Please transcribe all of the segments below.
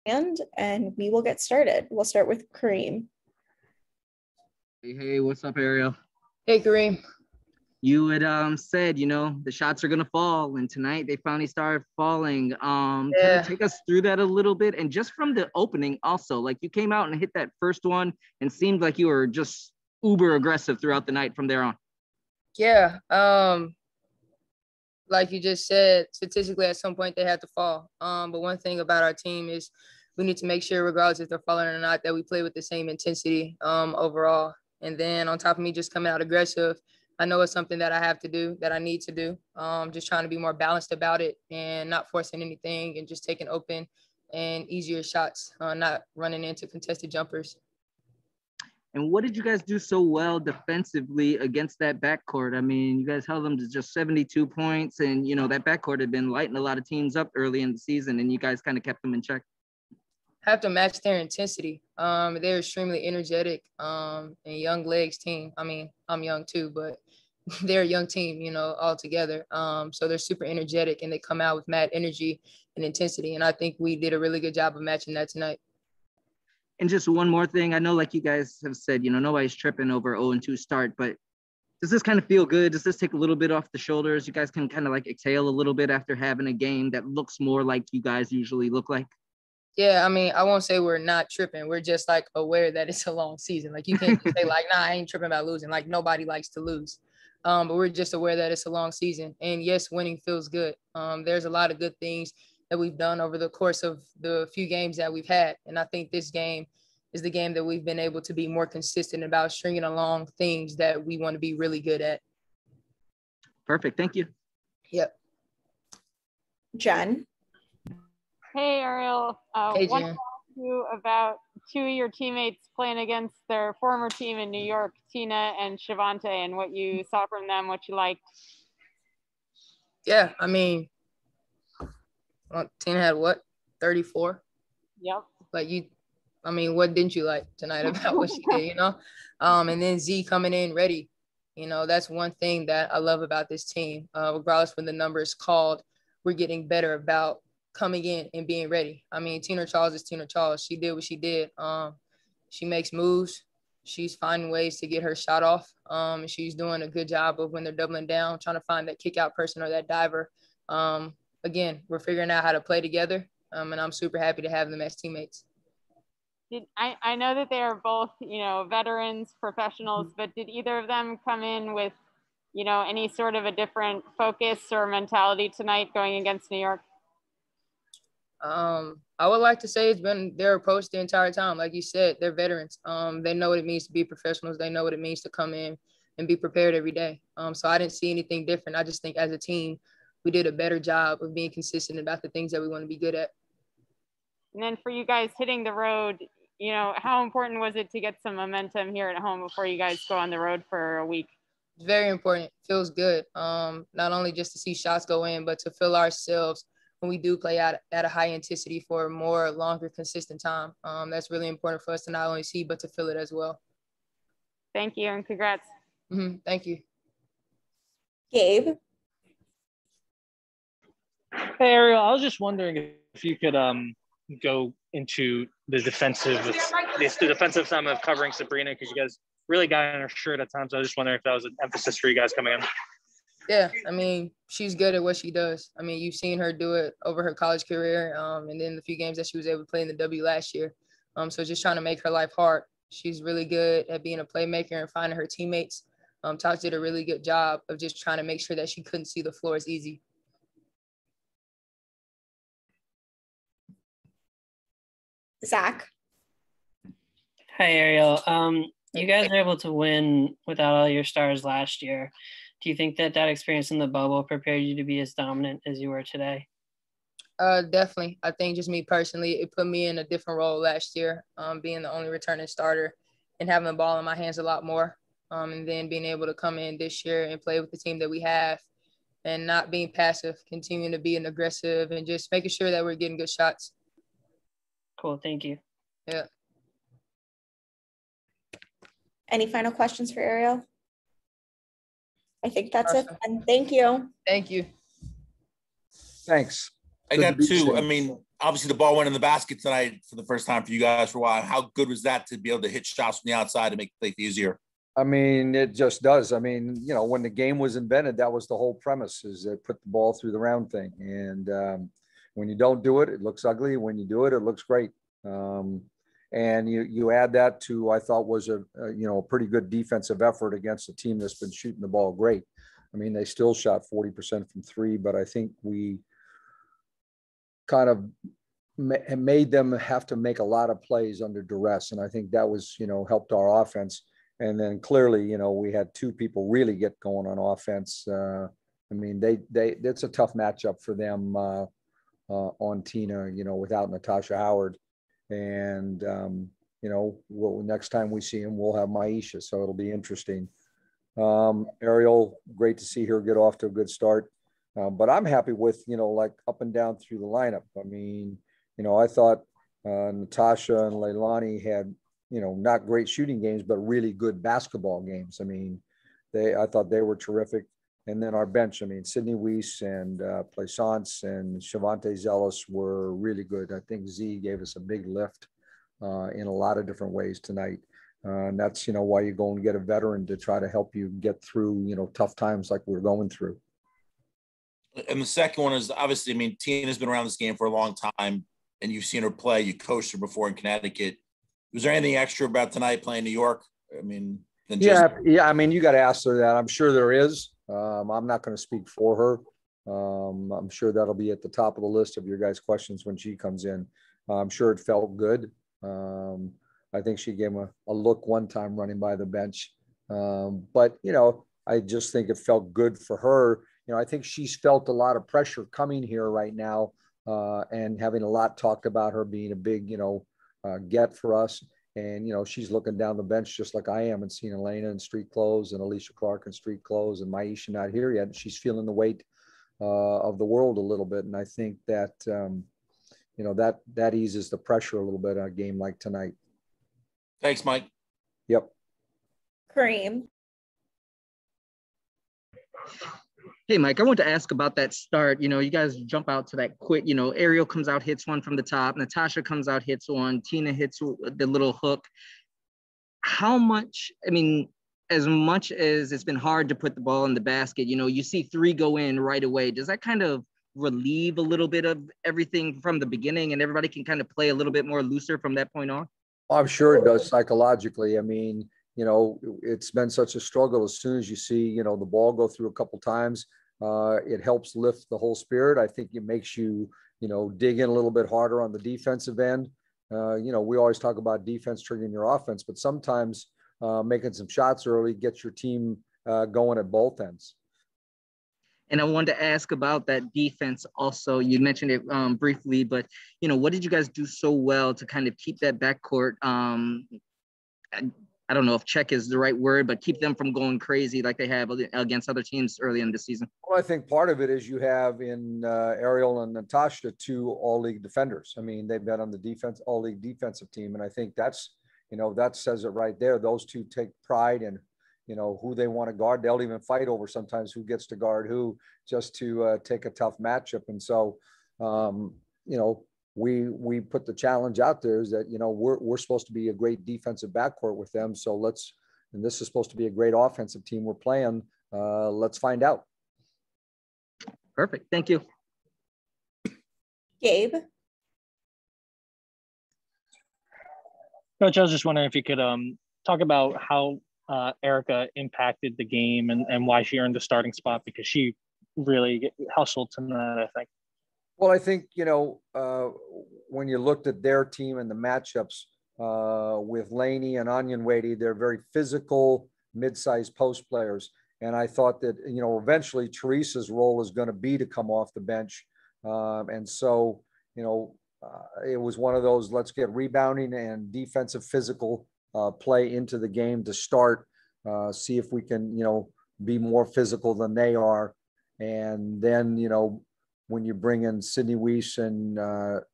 and we will get started. We'll start with Kareem. Hey, what's up, Ariel? Hey, Kareem. You had said, the shots are going to fall, and tonight they finally started falling. Kind of take us through that a little bit, and just from the opening also, like you came out and hit that first one and seemed like you were just uber aggressive throughout the night from there on. Yeah. Like you just said, statistically at some point they had to fall. But one thing about our team is we need to make sure, regardless if they're falling or not, that we play with the same intensity overall. And then on top of me just coming out aggressive, I know it's something that I have to do, that I need to do. Just trying to be more balanced about it and not forcing anything and just taking open and easier shots, not running into contested jumpers. And what did you guys do so well defensively against that backcourt? I mean, you guys held them to just 72 points, and, that backcourt had been lighting a lot of teams up early in the season, and you guys kind of kept them in check. Have to match their intensity. They're extremely energetic and young legs team. I mean, I'm young too, but they're a young team, all together. So they're super energetic and they come out with mad energy and intensity. And I think we did a really good job of matching that tonight. And just one more thing. I know, like you guys have said, nobody's tripping over 0-2 start, but does this kind of feel good? Does this take a little bit off the shoulders? You guys can kind of like exhale a little bit after having a game that looks more like you guys usually look like? Yeah, I mean, I won't say we're not tripping. We're just like aware that it's a long season. Like you can't just say like, nah, I ain't tripping about losing. Like nobody likes to lose. But we're just aware that it's a long season. And yes, winning feels good. There's a lot of good things that we've done over the course of the few games that we've had. And I think this game is the game that we've been able to be more consistent about stringing along things that we want to be really good at. Perfect. Thank you. Yep. Jen. Hey, Ariel. Hey, Want to Jen. ask you about two of your teammates playing against their former team in New York, Tina and Shavonte, and what you saw from them, what you liked. Yeah, I mean, Tina had what, 34? Yep. Like what didn't you like tonight about what she did, And then Z coming in ready. That's one thing that I love about this team. Regardless when the number is called, we're getting better about coming in and being ready. I mean, Tina Charles is Tina Charles. She did what she did. She makes moves. She's finding ways to get her shot off. And she's doing a good job of when they're doubling down, trying to find that kick out person or that diver. Again, we're figuring out how to play together. And I'm super happy to have them as teammates. I know that they are both, veterans, professionals, but did either of them come in with, any sort of a different focus or mentality tonight going against New York? I would like to say it's been their approach the entire time. Like you said, they're veterans. They know what it means to be professionals. They know what it means to come in and be prepared every day. So I didn't see anything different. I just think as a team, we did a better job of being consistent about the things that we want to be good at. And then for you guys hitting the road, how important was it to get some momentum here at home before you guys go on the road for a week? It's very important. It feels good. Not only just to see shots go in, but to feel ourselves when we do play at a high intensity for a more longer, consistent time. That's really important for us to not only see, but to feel it as well. Thank you, and congrats. Thank you. Gabe. Hey, Ariel, I was just wondering if you could go into the defensive side of covering Sabrina, because you guys really got in her shirt at times. I was just wondering if that was an emphasis for you guys coming in. Yeah, I mean, she's good at what she does. I mean, you've seen her do it over her college career, and then the few games that she was able to play in the W last year. So just trying to make her life hard. She's really good at being a playmaker and finding her teammates. Tosh did a really good job of just trying to make sure that she couldn't see the floor as easy. Zach. Hi, Ariel. You guys were able to win without all your stars last year. Do you think that experience in the bubble prepared you to be as dominant as you were today? Definitely. I think just me personally, it put me in a different role last year, being the only returning starter and having the ball in my hands a lot more. And then being able to come in this year and play with the team that we have and not being passive, continuing to be an aggressive and just making sure that we're getting good shots. Cool. Thank you. Yeah. Any final questions for Ariel? I think that's it. And thank you. Thank you. Thanks. I got two. I mean, obviously the ball went in the basket tonight for the first time for you guys for a while. How good was that to be able to hit shots from the outside to make the play easier? I mean, it just does. I mean, you know, when the game was invented, that was the whole premise, is they put the ball through the round thing. And when you don't do it, it looks ugly. When you do it, it looks great. And you add that to, I thought was a pretty good defensive effort against a team that's been shooting the ball great. I mean, they still shot 40% from three, but I think we kind of made them have to make a lot of plays under duress. And I think that was, helped our offense. And then clearly, we had two people really get going on offense. I mean, it's a tough matchup for them on Tina, without Natasha Howard. And, next time we see him, we'll have Maisha. So it'll be interesting. Ariel, great to see her get off to a good start. But I'm happy with, like up and down through the lineup. I mean, I thought Natasha and Leilani had, not great shooting games, but really good basketball games. I mean, I thought they were terrific. And then our bench, I mean, Sydney Weiss and Plaisance and Shavonte Zellous were really good. I think Z gave us a big lift in a lot of different ways tonight. And that's, why you go and get a veteran to try to help you get through, tough times like we're going through. And the second one is obviously, I mean, Tina's been around this game for a long time and you've seen her play. You coached her before in Connecticut. Was there anything extra about tonight playing New York? I mean, yeah. I mean, you got to ask her that. I'm sure there is. I'm not going to speak for her. I'm sure that'll be at the top of the list of your guys' questions when she comes in. I'm sure it felt good. I think she gave him a look one time running by the bench. But, I just think it felt good for her. I think she's felt a lot of pressure coming here right now and having a lot talked about her being a big, get for us. And, she's looking down the bench just like I am and seeing Elena in street clothes and Alicia Clark in street clothes and Maisha not here yet. She's feeling the weight of the world a little bit. And I think that, that eases the pressure a little bit on a game like tonight. Thanks, Mike. Yep. Kareem. Hey, Mike, I want to ask about that start. You guys jump out to that quick, Ariel comes out, hits one from the top. Natasha comes out, hits one. Tina hits the little hook. How much, as much as it's been hard to put the ball in the basket, you see three go in right away. Does that kind of relieve a little bit of everything from the beginning and everybody can kind of play a little bit more looser from that point on? I'm sure it does psychologically. I mean, it's been such a struggle. As soon as you see, the ball go through a couple times, it helps lift the whole spirit. I think it makes you, dig in a little bit harder on the defensive end. We always talk about defense triggering your offense, but sometimes making some shots early gets your team going at both ends. And I wanted to ask about that defense also. You mentioned it briefly, but, what did you guys do so well to kind of keep that backcourt? I don't know if check is the right word, but keep them from going crazy like they have against other teams early in the season. Well, I think part of it is you have in Ariel and Natasha, two all-league defenders. I mean, they've been on the all-league defensive team. And I think that's, that says it right there. Those two take pride in, who they want to guard. They'll even fight over sometimes who gets to guard who, just to take a tough matchup. And so, we put the challenge out there is that, we're supposed to be a great defensive backcourt with them. So and this is supposed to be a great offensive team we're playing. Let's find out. Perfect. Thank you. Gabe. Coach, I was just wondering if you could talk about how Erica impacted the game and why she earned the starting spot, because she really hustled tonight, I think. Well, I think, when you looked at their team and the matchups with Laney and Onyenwady, they're very physical, mid-sized post players. And I thought that, eventually Teresa's role is going to be to come off the bench. And so, it was one of those, let's get rebounding and defensive physical play into the game to start, see if we can, be more physical than they are. And then, when you bring in Sydney Weiss and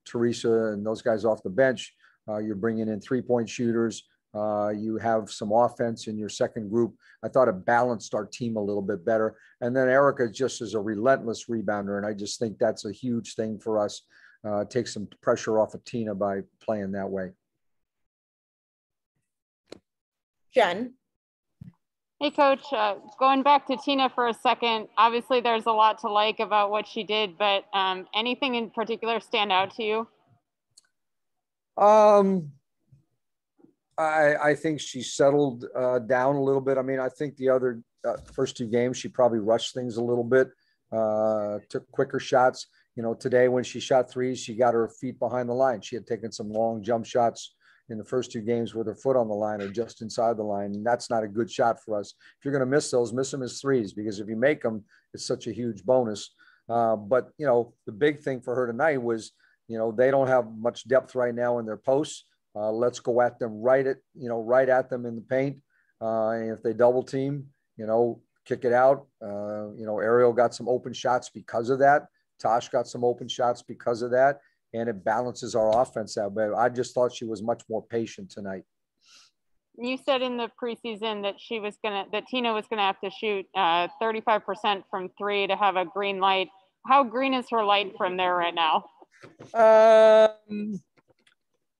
Teresa and those guys off the bench, you're bringing in three-point shooters. You have some offense in your second group. I thought it balanced our team a little bit better. And then Erica just is a relentless rebounder. And I just think that's a huge thing for us. take some pressure off of Tina by playing that way. Jen. Hey, Coach. Going back to Tina for a second, obviously there's a lot to like about what she did, but anything in particular stand out to you? I think she settled down a little bit. I mean, I think the other first two games, she probably rushed things a little bit, took quicker shots. You know, today when she shot threes, she got her feet behind the line. She had taken some long jump shots in the first two games with her foot on the line or just inside the line. And that's not a good shot for us. If you're going to miss those, miss them as threes, because if you make them, it's such a huge bonus. But, you know, the big thing for her tonight was, you know, they don't have much depth right now in their posts. Let's go at them right at them in the paint. And if they double team, you know, kick it out. You know, Ariel got some open shots because of that. Tosh got some open shots because of that. And it balances our offense out. But I just thought she was much more patient tonight. You said in the preseason that Tina was gonna have to shoot 35% from three to have a green light. How green is her light from there right now?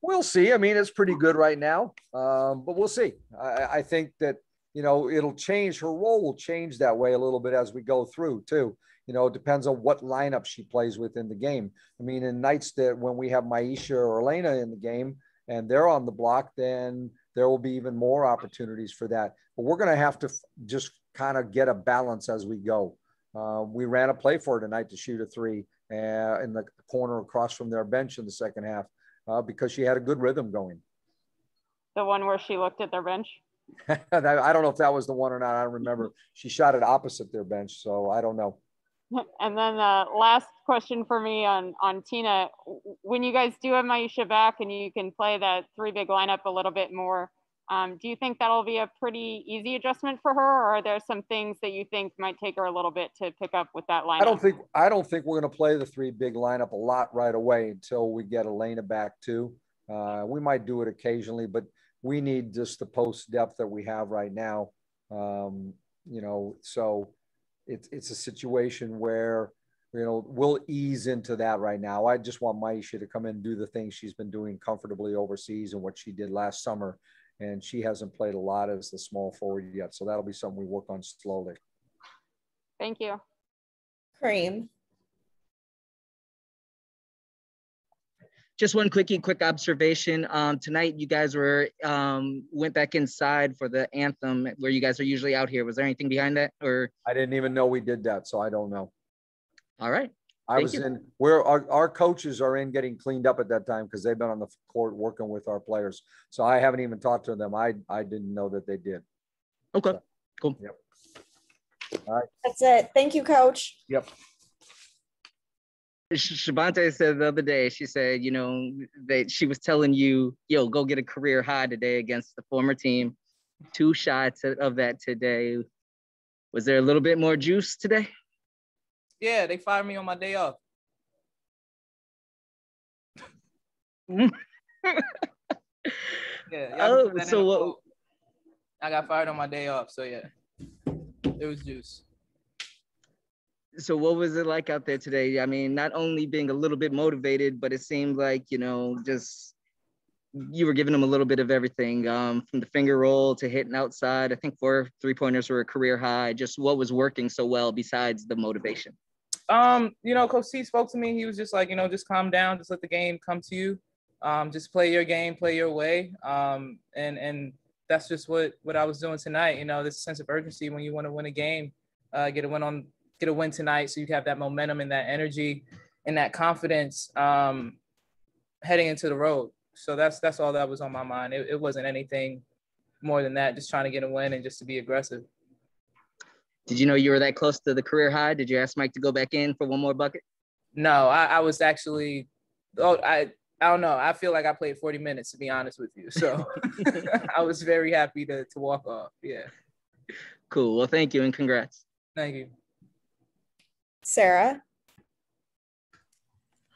We'll see. I mean, it's pretty good right now, but we'll see. I think that, you know, it'll change. Her role will change that way a little bit as we go through too. You know, it depends on what lineup she plays with in the game. I mean, in nights that when we have Maisha or Elena in the game and they're on the block, then there will be even more opportunities for that. But we're going to have to just kind of get a balance as we go. We ran a play for her tonight to shoot a three in the corner across from their bench in the second half because she had a good rhythm going. The one where she looked at their bench? I don't know if that was the one or not. I don't remember. She shot it opposite their bench, so I don't know. And then last question for me on Tina, when you guys do have Maisha back and you can play that three big lineup a little bit more, do you think that'll be a pretty easy adjustment for her, or are there some things that you think might take her a little bit to pick up with that lineup? I don't think we're going to play the three big lineup a lot right away until we get Elena back too. We might do it occasionally, but we need just the post depth that we have right now. You know, so it's a situation where, you know, we'll ease into that right now. I just want Maisha to come in and do the things she's been doing comfortably overseas and what she did last summer. And she hasn't played a lot as the small forward yet. So that'll be something we work on slowly. Thank you. Kareem. Just one quick observation. Tonight, you guys went back inside for the anthem where you guys are usually out here. Was there anything behind that, or? I didn't even know we did that, so I don't know. All right. Our coaches are in getting cleaned up at that time because they've been on the court working with our players. So I haven't even talked to them. I didn't know that they did. Okay, cool. Yep. All right. That's it. Thank you, Coach. Yep. Shavonte said the other day, she said, you know, that she was telling you, yo, go get a career high today against the former team. 2 shots of that today. Was there a little bit more juice today? Yeah, they fired me on my day off. I got fired on my day off, so yeah, it was juice. So what was it like out there today? I mean, not only being a little bit motivated, but it seemed like, you know, just you were giving them a little bit of everything, from the finger roll to hitting outside. I think 4 3-pointers were a career high. Just what was working so well besides the motivation? You know, Coach C spoke to me. He was just like, you know, just calm down, just let the game come to you. Just play your game, play your way. And that's just what I was doing tonight. You know, this sense of urgency when you want to win a game, get a win tonight, so you have that momentum and that energy and that confidence heading into the road. So that's all that was on my mind. It wasn't anything more than that, just trying to get a win and just to be aggressive. Did you know you were that close to the career high? Did you ask Mike to go back in for one more bucket? No, I was actually, I don't know. I feel like I played 40 minutes, to be honest with you. So I was very happy to walk off. Yeah. Cool. Well, thank you and congrats. Thank you. Sarah.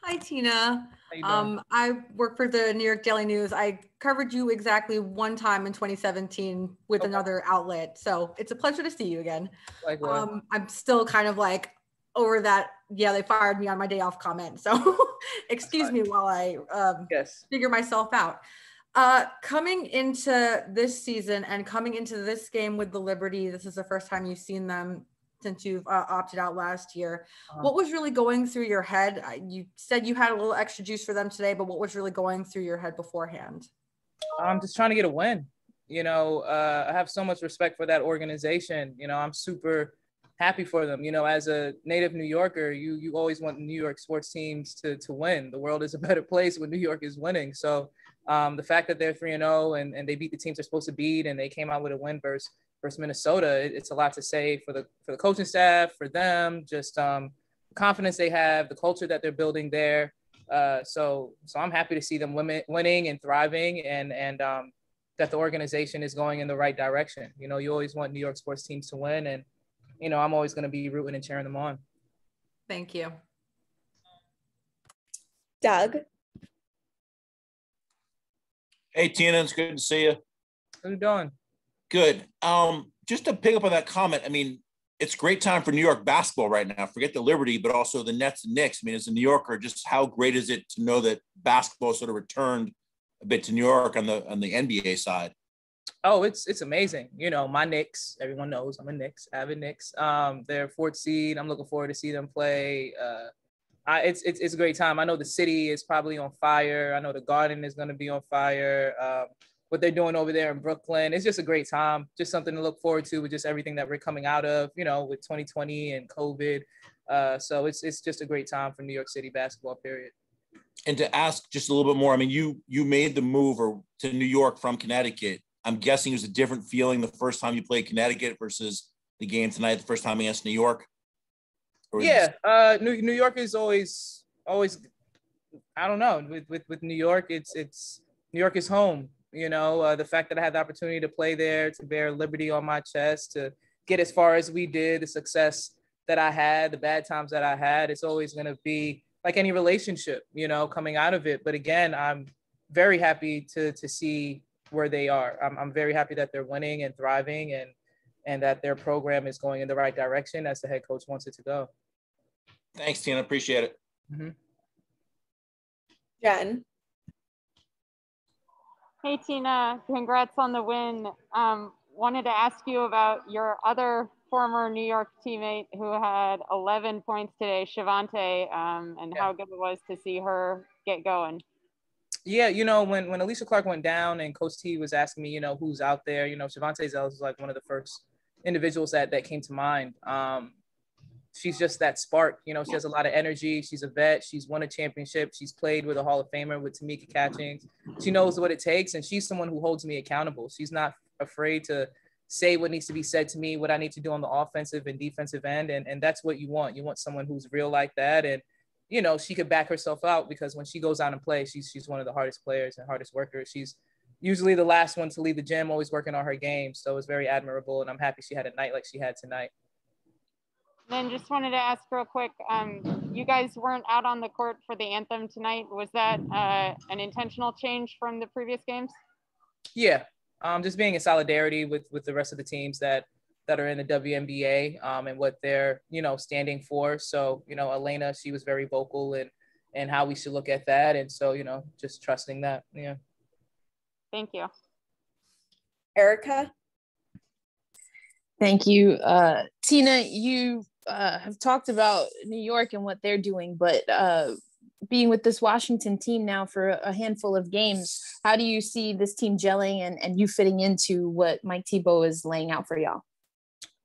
Hi, Tina. How you doing? I work for the New York Daily News. I covered you exactly one time in 2017 with another outlet. So it's a pleasure to see you again. Likewise. I'm still kind of like over that. Yeah, they fired me on my day off comment. So excuse me while I figure myself out. Coming into this season and coming into this game with the Liberty, this is the first time you've seen them since you've opted out last year. What was really going through your head? You said you had a little extra juice for them today, but what was really going through your head beforehand? I'm just trying to get a win. You know, I have so much respect for that organization. You know, I'm super happy for them. You know, as a native New Yorker, you always want New York sports teams to win. The world is a better place when New York is winning. So the fact that they're 3-0 and they beat the teams they're supposed to beat and they came out with a win versus Minnesota, it's a lot to say for the coaching staff, for them, just confidence they have, the culture that they're building there. So I'm happy to see them winning and thriving and that the organization is going in the right direction. You know, you always want New York sports teams to win, and you know, I'm always going to be rooting and cheering them on. Thank you. Doug. Hey, Tina, it's good to see you. How you doing? Good. Just to pick up on that comment, I mean, it's a great time for New York basketball right now. Forget the Liberty, but also the Nets and Knicks. I mean, as a New Yorker, just how great is it to know that basketball sort of returned a bit to New York on the NBA side? Oh, it's amazing. You know, my Knicks, everyone knows I'm a Knicks, avid Knicks. They're 4th seed. I'm looking forward to see them play. It's a great time. I know the city is probably on fire. I know the Garden is going to be on fire. What they're doing over there in Brooklyn, it's just a great time. Just something to look forward to with just everything that we're coming out of, you know, with 2020 and COVID. So it's just a great time for New York City basketball, period. And to ask just a little bit more, I mean, you made the move to New York from Connecticut. I'm guessing it was a different feeling the first time you played Connecticut versus the game tonight, the first time against New York? Yeah, New York is always, I don't know, with New York, it's New York is home. You know, the fact that I had the opportunity to play there, to bear Liberty on my chest, to get as far as we did, the success that I had, the bad times that I had, it's always going to be like any relationship, you know, coming out of it. But again, I'm very happy to see where they are. I'm very happy that they're winning and thriving and that their program is going in the right direction as the head coach wants it to go. Thanks, Tina. Appreciate it. Mm-hmm. Jen. Hey, Tina, congrats on the win. Wanted to ask you about your other former New York teammate who had 11 points today, Shavonte, and how good it was to see her get going. Yeah, you know, when Alicia Clark went down and Coach T was asking me, you know, who's out there, you know, Shavonte Zellous was like one of the first individuals that came to mind. She's just that spark, you know, she has a lot of energy. She's a vet. She's won a championship. She's played with a Hall of Famer, with Tamika Catchings. She knows what it takes, and she's someone who holds me accountable. She's not afraid to say what needs to be said to me, what I need to do on the offensive and defensive end, and that's what you want. You want someone who's real like that, and you know, she could back herself out because when she goes out and plays, she's one of the hardest players and hardest workers. She's usually the last one to leave the gym, always working on her game. So it's very admirable, and I'm happy she had a night like she had tonight. Then just wanted to ask real quick, you guys weren't out on the court for the anthem tonight. Was that an intentional change from the previous games? Yeah, just being in solidarity with the rest of the teams that are in the WNBA and what they're, you know, standing for. So, you know, Elena, she was very vocal and how we should look at that. And so, you know, just trusting that. Yeah. Thank you. Erica. Thank you. Tina, you have talked about New York and what they're doing, but being with this Washington team now for a handful of games, how do you see this team gelling and you fitting into what Mike Thibault is laying out for y'all?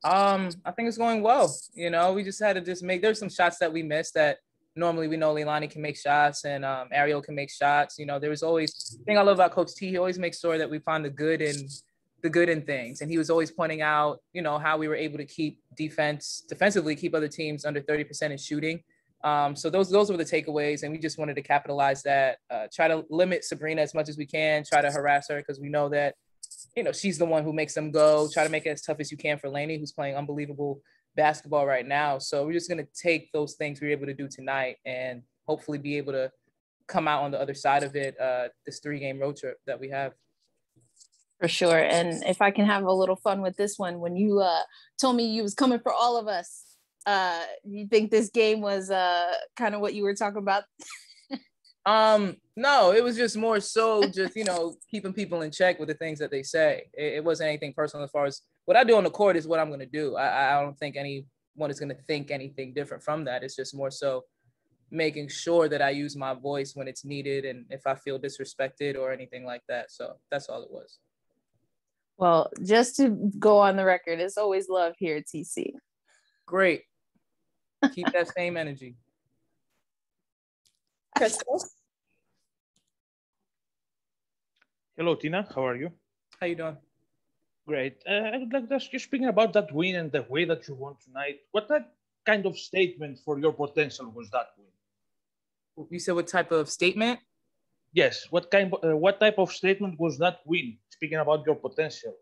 I think it's going well. You know, we just had to there's some shots that we missed that normally we know Leilani can make shots and Ariel can make shots. You know, there was always, the thing I love about Coach T, he always makes sure that we find the good in things. And he was always pointing out, you know, how we were able to keep defensively keep other teams under 30% in shooting. So those were the takeaways, and we just wanted to capitalize that, try to limit Sabrina as much as we can, try to harass her because we know that, you know, she's the one who makes them go, try to make it as tough as you can for Lainey, who's playing unbelievable basketball right now. So we're just going to take those things we were able to do tonight and hopefully be able to come out on the other side of it, this 3-game road trip that we have. For sure. And if I can have a little fun with this one, when you told me you was coming for all of us You think this game was kind of what you were talking about? No, it was just more so just, keeping people in check with the things that they say. It wasn't anything personal as far as what I do on the court is what I'm going to do. I don't think anyone is going to think anything different from that. It's just more so making sure that I use my voice when it's needed and if I feel disrespected or anything like that. So that's all it was. Well, just to go on the record, it's always love here at TC. Great. Keep that same energy. Crystal. Hello, Tina. How are you? How you doing? Great. I would like to ask you, speaking about that win and the way that you won tonight, what kind of statement for your potential was that win? You said what type of statement? Yes. What type of statement was that win? Speaking about your potential.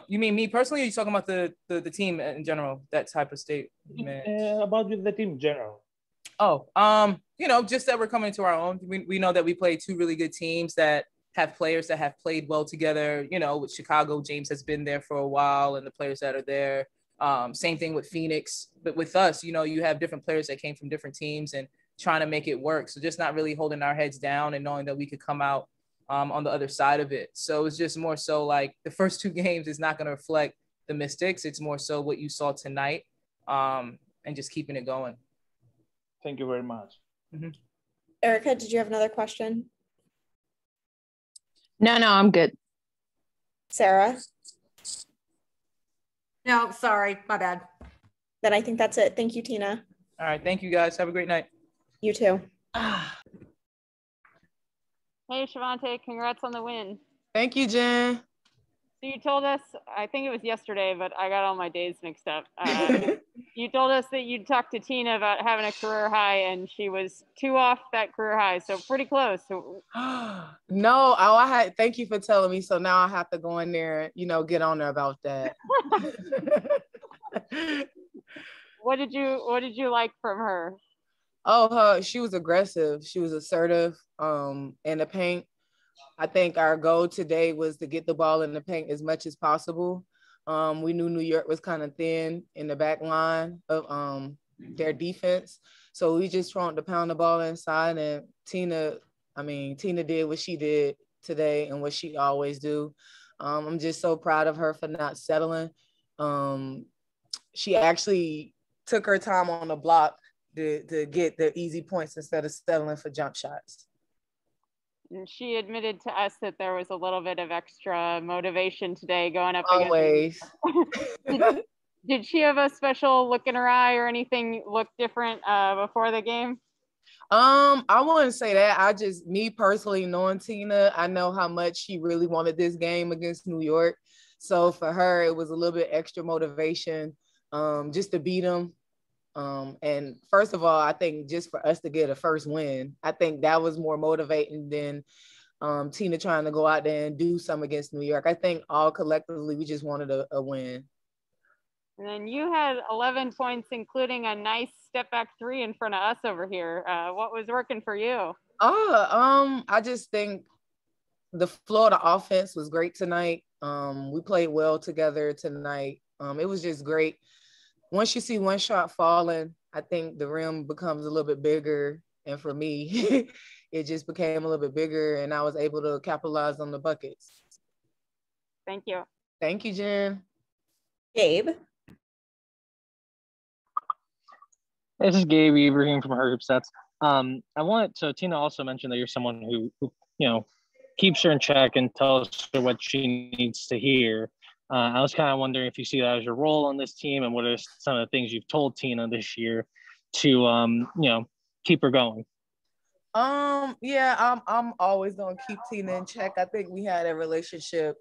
You mean me personally, or are you talking about the team in general? That type of statement. About the team in general. Oh, just that we're coming to our own. We know that we play two really good teams that have players that have played well together. With Chicago, James has been there for a while, and the players that are there. Same thing with Phoenix, but with us, you have different players that came from different teams and trying to make it work. So just not really holding our heads down and knowing that we could come out on the other side of it. So it's just more so like the first two games is not going to reflect the Mystics. It's more so what you saw tonight, and just keeping it going. Thank you very much. Mm-hmm. Erica, did you have another question? No, I'm good. Sarah? No, sorry, my bad. Then I think that's it. Thank you, Tina. All right, thank you guys. Have a great night. You too. Hey, Shavonte, congrats on the win. Thank you, Jen. So you told us, I think it was yesterday, but I got all my days mixed up. You told us that you'd talked to Tina about having a career high, and she was 2 off that career high, so pretty close. So No, I had. Thank you for telling me. So now I have to go in there, get on there about that. What did you like from her? Oh, she was aggressive. She was assertive. In the paint. I think our goal today was to get the ball in the paint as much as possible. We knew New York was kind of thin in the back line of their defense. So we just tried to pound the ball inside, and Tina did what she did today and what she always do. I'm just so proud of her for not settling. She actually took her time on the block to get the easy points instead of settling for jump shots. And she admitted to us that there was a little bit of extra motivation today going up Always. against. Did she have a special look in her eye or anything look different before the game? I wouldn't say that. Me personally knowing Tina, I know how much she really wanted this game against New York. So for her, it was a little bit extra motivation just to beat them. And first of all, I think just for us to get a first win, I think that was more motivating than Tina trying to go out there and do something against New York. I think all collectively, we just wanted a win. And then you had 11 points, including a nice step back 3 in front of us over here. What was working for you? I just think the flow of the offense was great tonight. We played well together tonight. It was just great. Once you see one shot falling, I think the rim becomes a little bit bigger. And for me, it just became a little bit bigger, and I was able to capitalize on the buckets. Thank you. Thank you, Jen. Gabe? This is Gabe Ibrahim from Her Hoop Stats. So Tina also mentioned that you're someone who keeps her in check and tells her what she needs to hear. I was kind of wondering if you see that as your role on this team, and what are some of the things you've told Tina this year to keep her going. Yeah, I'm always gonna keep Tina in check. I think we had a relationship,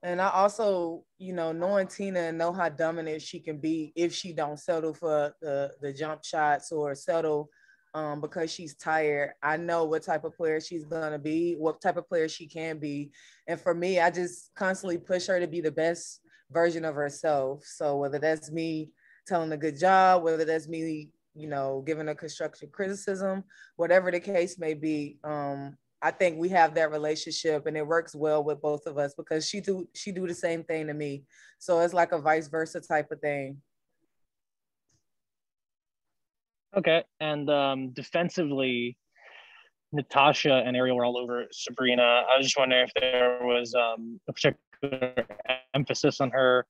and I also, knowing Tina and know how dominant she can be if she don't settle for the jump shots or settle because she's tired. I know what type of player she's gonna be, what type of player she can be. And for me, I just constantly push her to be the best version of herself. So whether that's me telling a good job, whether that's me, giving her constructive criticism, whatever the case may be, I think we have that relationship, and it works well with both of us because she do the same thing to me. So it's like a vice versa type of thing. Okay, and defensively, Natasha and Ariel were all over Sabrina. I was just wondering if there was a particular emphasis on her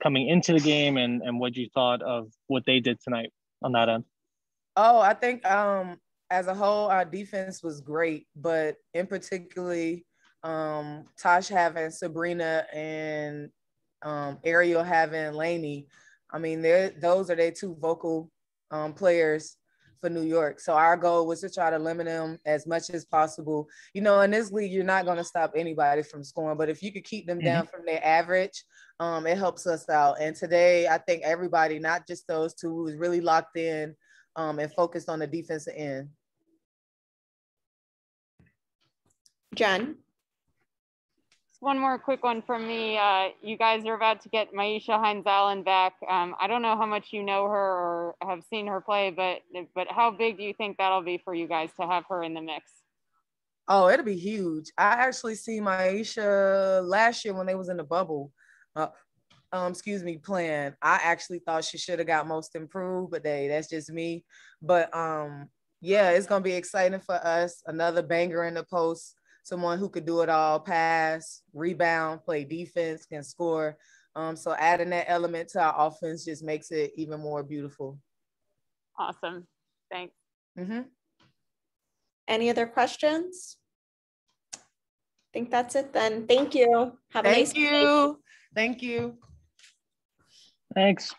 coming into the game, and what you thought of what they did tonight on that end. Oh, I think as a whole, our defense was great, but in particularly Tosh having Sabrina and Ariel having Lainey. I mean, those are their two vocal players for New York. So our goal was to try to limit them as much as possible. You know, in this league, you're not going to stop anybody from scoring, but if you could keep them down from their average, it helps us out. And today, I think everybody, not just those two, was really locked in and focused on the defensive end. Jen? One more quick one from me. You guys are about to get Maisha Hines-Allen back. I don't know how much you know her or have seen her play, but how big do you think that'll be for you guys to have her in the mix? Oh, it'll be huge. I actually see Maisha last year when they was in the bubble. Playing. I actually thought she should have got most improved, but that's just me. But yeah, it's gonna be exciting for us. Another banger in the post. Someone who could do it all, pass, rebound, play defense, can score. So adding that element to our offense just makes it even more beautiful. Awesome. Thanks. Mm-hmm. Any other questions? I think that's it then. Thank you. Have a nice day. Thank you. Thanks.